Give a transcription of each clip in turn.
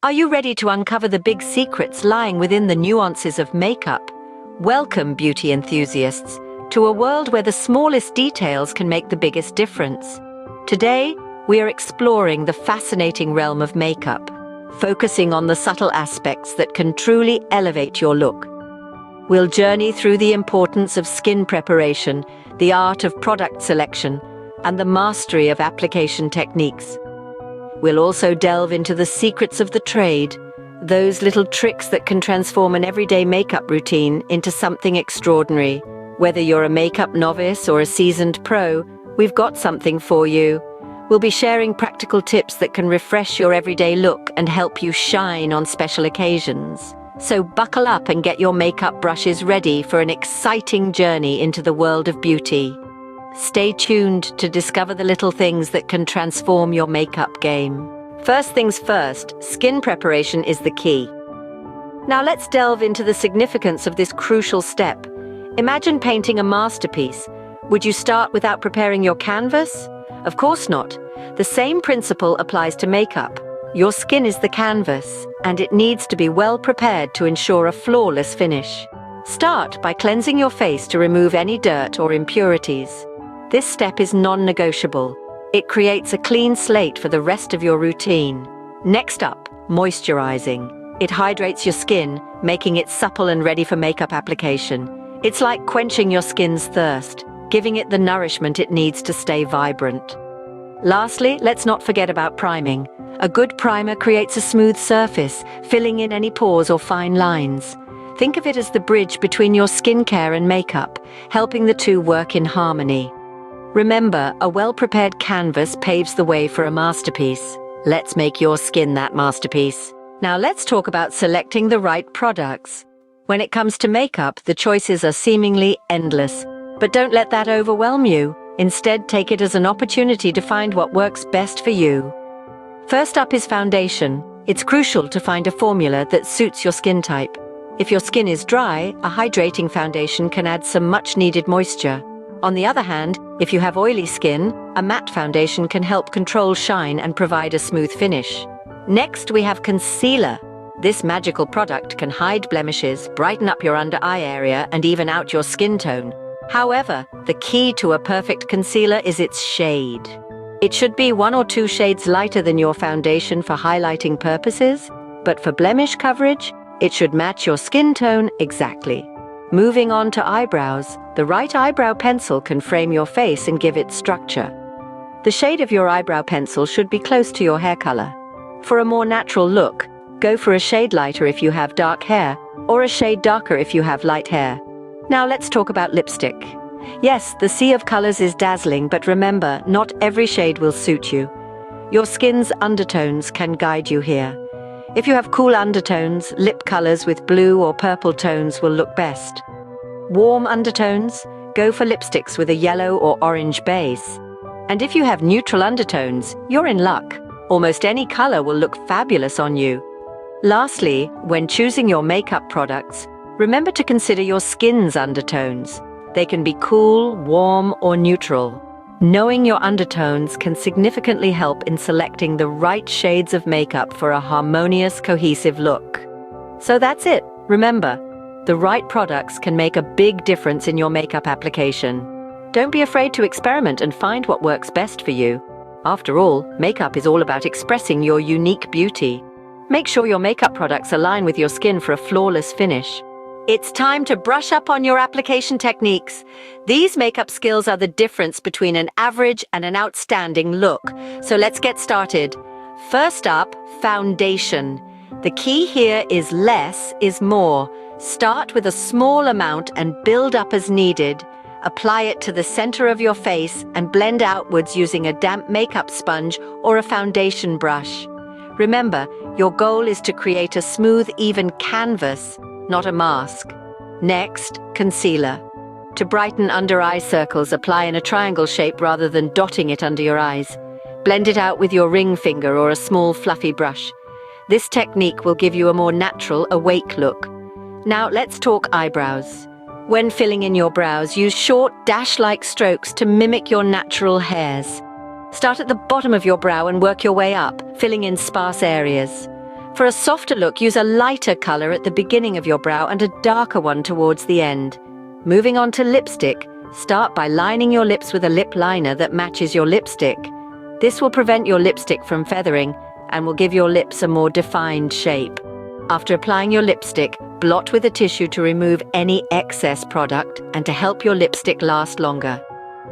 Are you ready to uncover the big secrets lying within the nuances of makeup? Welcome, beauty enthusiasts, to a world where the smallest details can make the biggest difference. Today, we are exploring the fascinating realm of makeup, focusing on the subtle aspects that can truly elevate your look. We'll journey through the importance of skin preparation, the art of product selection, and the mastery of application techniques. We'll also delve into the secrets of the trade, those little tricks that can transform an everyday makeup routine into something extraordinary. Whether you're a makeup novice or a seasoned pro, we've got something for you. We'll be sharing practical tips that can refresh your everyday look and help you shine on special occasions. So buckle up and get your makeup brushes ready for an exciting journey into the world of beauty. Stay tuned to discover the little things that can transform your makeup game. First things first, skin preparation is the key. Now let's delve into the significance of this crucial step. Imagine painting a masterpiece. Would you start without preparing your canvas? Of course not. The same principle applies to makeup. Your skin is the canvas, and it needs to be well prepared to ensure a flawless finish. Start by cleansing your face to remove any dirt or impurities. This step is non-negotiable. It creates a clean slate for the rest of your routine. Next up, moisturizing. It hydrates your skin, making it supple and ready for makeup application. It's like quenching your skin's thirst, giving it the nourishment it needs to stay vibrant. Lastly, let's not forget about priming. A good primer creates a smooth surface, filling in any pores or fine lines. Think of it as the bridge between your skincare and makeup, helping the two work in harmony. Remember, a well-prepared canvas paves the way for a masterpiece. Let's make your skin that masterpiece. Now let's talk about selecting the right products. When it comes to makeup, the choices are seemingly endless. But don't let that overwhelm you. Instead, take it as an opportunity to find what works best for you. First up is foundation. It's crucial to find a formula that suits your skin type. If your skin is dry, a hydrating foundation can add some much-needed moisture. On the other hand, if you have oily skin, a matte foundation can help control shine and provide a smooth finish. Next, we have concealer. This magical product can hide blemishes, brighten up your under eye area, and even out your skin tone. However, the key to a perfect concealer is its shade. It should be 1 or 2 shades lighter than your foundation for highlighting purposes, but for blemish coverage, it should match your skin tone exactly. Moving on to eyebrows, the right eyebrow pencil can frame your face and give it structure. The shade of your eyebrow pencil should be close to your hair color. For a more natural look, go for a shade lighter if you have dark hair, or a shade darker if you have light hair. Now let's talk about lipstick. Yes, the sea of colors is dazzling, but remember, not every shade will suit you. Your skin's undertones can guide you here. If you have cool undertones, lip colors with blue or purple tones will look best. Warm undertones, go for lipsticks with a yellow or orange base. And if you have neutral undertones, you're in luck. Almost any color will look fabulous on you. Lastly, when choosing your makeup products, remember to consider your skin's undertones. They can be cool, warm, or neutral. Knowing your undertones can significantly help in selecting the right shades of makeup for a harmonious, cohesive look. So that's it. Remember, the right products can make a big difference in your makeup application. Don't be afraid to experiment and find what works best for you. After all, makeup is all about expressing your unique beauty. Make sure your makeup products align with your skin for a flawless finish. It's time to brush up on your application techniques. These makeup skills are the difference between an average and an outstanding look. So let's get started. First up, foundation. The key here is less is more. Start with a small amount and build up as needed. Apply it to the center of your face and blend outwards using a damp makeup sponge or a foundation brush. Remember, your goal is to create a smooth, even canvas, not a mask. Next, concealer. To brighten under eye circles, apply in a triangle shape rather than dotting it under your eyes. Blend it out with your ring finger or a small fluffy brush. This technique will give you a more natural, awake look. Now let's talk eyebrows. When filling in your brows, use short, dash-like strokes to mimic your natural hairs. Start at the bottom of your brow and work your way up, filling in sparse areas. For a softer look, use a lighter color at the beginning of your brow and a darker one towards the end. Moving on to lipstick, start by lining your lips with a lip liner that matches your lipstick. This will prevent your lipstick from feathering and will give your lips a more defined shape. After applying your lipstick, blot with a tissue to remove any excess product and to help your lipstick last longer.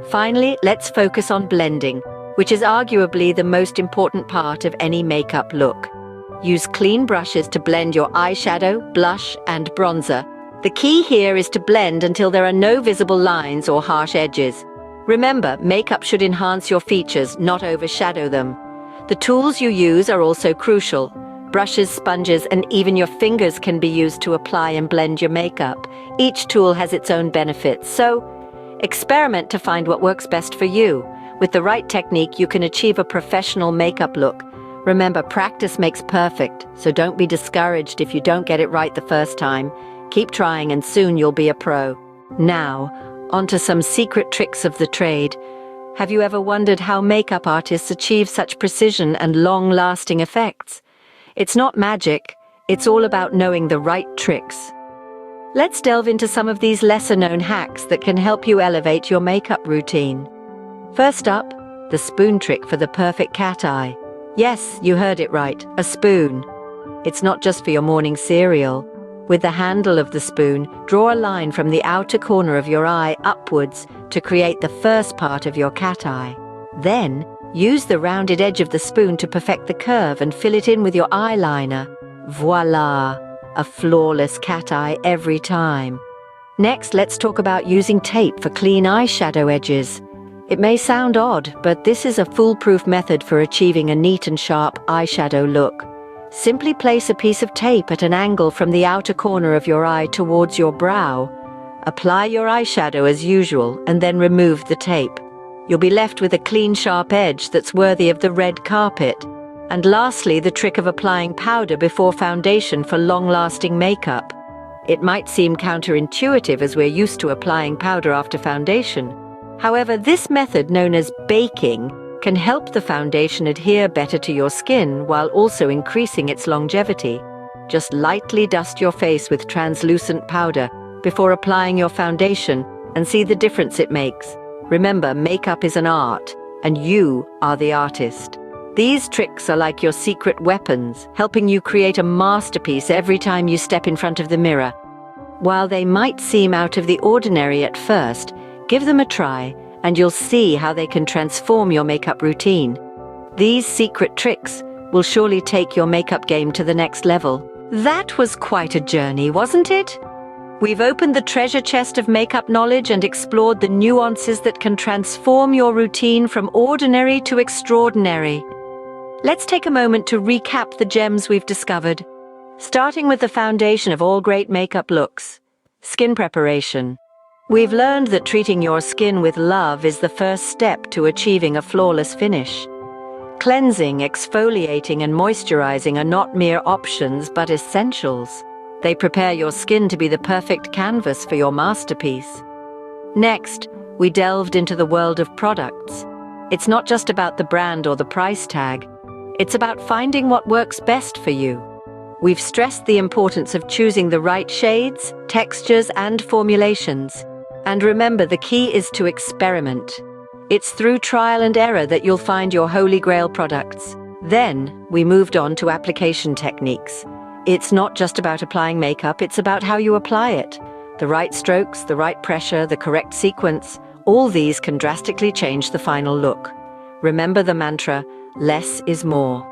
Finally, let's focus on blending, which is arguably the most important part of any makeup look. Use clean brushes to blend your eyeshadow, blush, and bronzer. The key here is to blend until there are no visible lines or harsh edges. Remember, makeup should enhance your features, not overshadow them. The tools you use are also crucial. Brushes, sponges, and even your fingers can be used to apply and blend your makeup. Each tool has its own benefits, so experiment to find what works best for you. With the right technique, you can achieve a professional makeup look. Remember, practice makes perfect, so don't be discouraged if you don't get it right the first time. Keep trying and soon you'll be a pro. Now, onto some secret tricks of the trade. Have you ever wondered how makeup artists achieve such precision and long-lasting effects? It's not magic, it's all about knowing the right tricks. Let's delve into some of these lesser-known hacks that can help you elevate your makeup routine. First up, the spoon trick for the perfect cat eye. Yes, you heard it right, a spoon. It's not just for your morning cereal. With the handle of the spoon, draw a line from the outer corner of your eye upwards to create the first part of your cat eye. Then, use the rounded edge of the spoon to perfect the curve and fill it in with your eyeliner. Voila! A flawless cat eye every time. Next, let's talk about using tape for clean eyeshadow edges. It may sound odd, but this is a foolproof method for achieving a neat and sharp eyeshadow look. Simply place a piece of tape at an angle from the outer corner of your eye towards your brow. Apply your eyeshadow as usual and then remove the tape. You'll be left with a clean, sharp edge that's worthy of the red carpet. And lastly, the trick of applying powder before foundation for long-lasting makeup. It might seem counterintuitive as we're used to applying powder after foundation. However, this method, known as baking, can help the foundation adhere better to your skin while also increasing its longevity. Just lightly dust your face with translucent powder before applying your foundation and see the difference it makes. Remember, makeup is an art, and you are the artist. These tricks are like your secret weapons, helping you create a masterpiece every time you step in front of the mirror. While they might seem out of the ordinary at first, give them a try, and you'll see how they can transform your makeup routine. These secret tricks will surely take your makeup game to the next level. That was quite a journey, wasn't it? We've opened the treasure chest of makeup knowledge and explored the nuances that can transform your routine from ordinary to extraordinary. Let's take a moment to recap the gems we've discovered. Starting with the foundation of all great makeup looks, skin preparation. We've learned that treating your skin with love is the first step to achieving a flawless finish. Cleansing, exfoliating, and moisturizing are not mere options but essentials. They prepare your skin to be the perfect canvas for your masterpiece. Next, we delved into the world of products. It's not just about the brand or the price tag. It's about finding what works best for you. We've stressed the importance of choosing the right shades, textures, and formulations. And remember, the key is to experiment. It's through trial and error that you'll find your holy grail products. Then, we moved on to application techniques. It's not just about applying makeup, it's about how you apply it. The right strokes, the right pressure, the correct sequence, all these can drastically change the final look. Remember the mantra, less is more.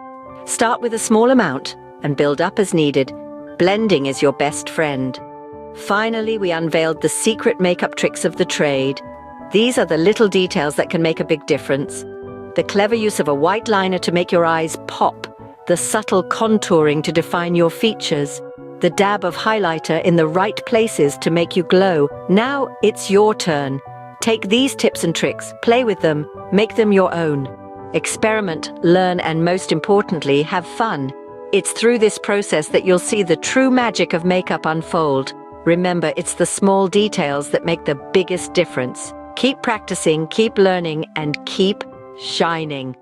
Start with a small amount and build up as needed. Blending is your best friend. Finally, we unveiled the secret makeup tricks of the trade. These are the little details that can make a big difference. The clever use of a white liner to make your eyes pop, the subtle contouring to define your features, the dab of highlighter in the right places to make you glow. Now it's your turn. Take these tips and tricks, play with them, make them your own. Experiment, learn, and most importantly, have fun. It's through this process that you'll see the true magic of makeup unfold. Remember, it's the small details that make the biggest difference. Keep practicing, keep learning, and keep shining.